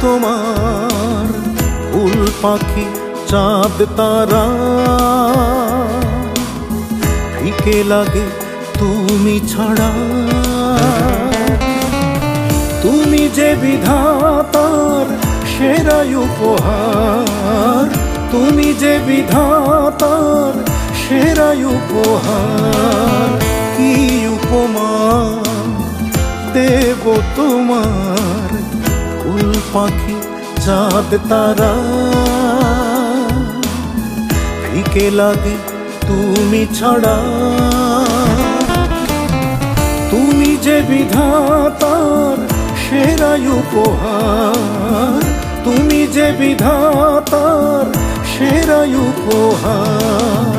তোমার ফুল পাখি চাঁদ তারা, ফিকে লাগে তুমি ছাড়া। তুমি যে বিধাতার সেরা উপহার, তুমি যে বিধাতার সেরা উপহার। কি উপমা দেব তোমার ফুল পাখি চাঁদ তারা, ফিকে লাগে তুমি ছাড়া। তুমি যে বিধাতার সেরা উপহার, তুমি যে বিধাতার সেরা উপহার।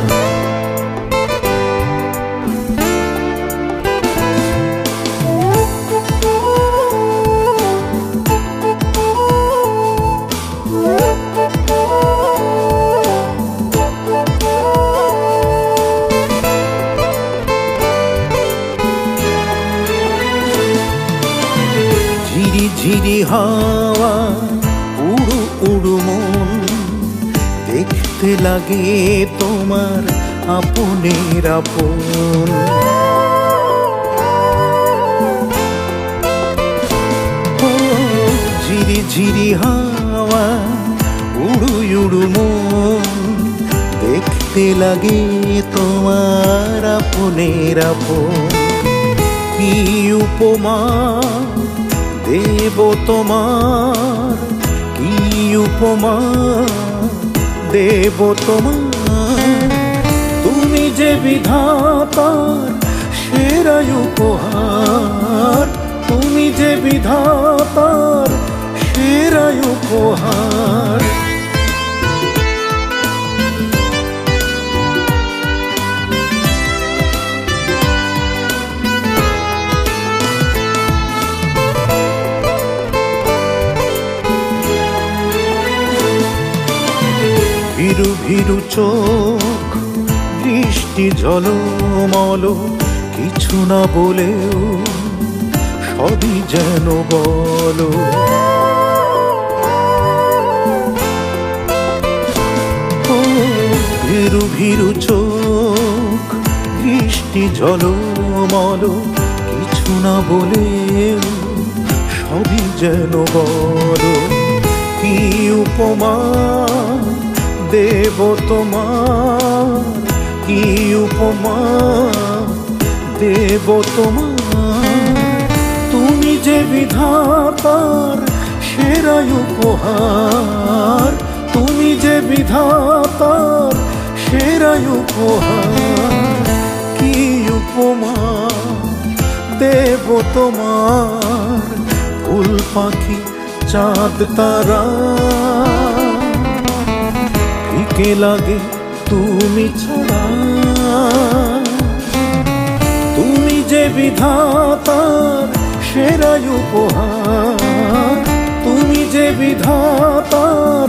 ঝিরি ঝিরি হাওয়া উড়ু উড়ু মন, দেখতে লাগে তোমার আপনের আপন। ও ঝিরি ঝিরি হাওয়া উড়ু উড়ু মন, দেখতে লাগে তোমার আপনের আপন। কি উপমা দেব তোমার, কি উপমা দেব তোমার। তুমি যে বিধাতার সেরা উপহার, তুমি যে বিধাতার সেরা উপহার। ভিরু ভিরু চোখ বৃষ্টি ঝলমল, কিছু না বলেও সবই যেন বলো। ও ভিরু ভিরু চোখ বৃষ্টি ঝলমল, কিছু না বলেও সবই যেন বলো। কি উপমা দেব তোমার, কি উপমা দেব তোমার। তুমি যে বিধাতার সেরা উপহার, তুমি যে বিধাতার সেরা উপহার। কি উপমা দেব তোমার ফুল পাখি চাঁদ তারা, ফিকে লাগে তুমি ছাড়া। তুমি যে বিধাতার সেরা উপহার, তুমি যে বিধাতার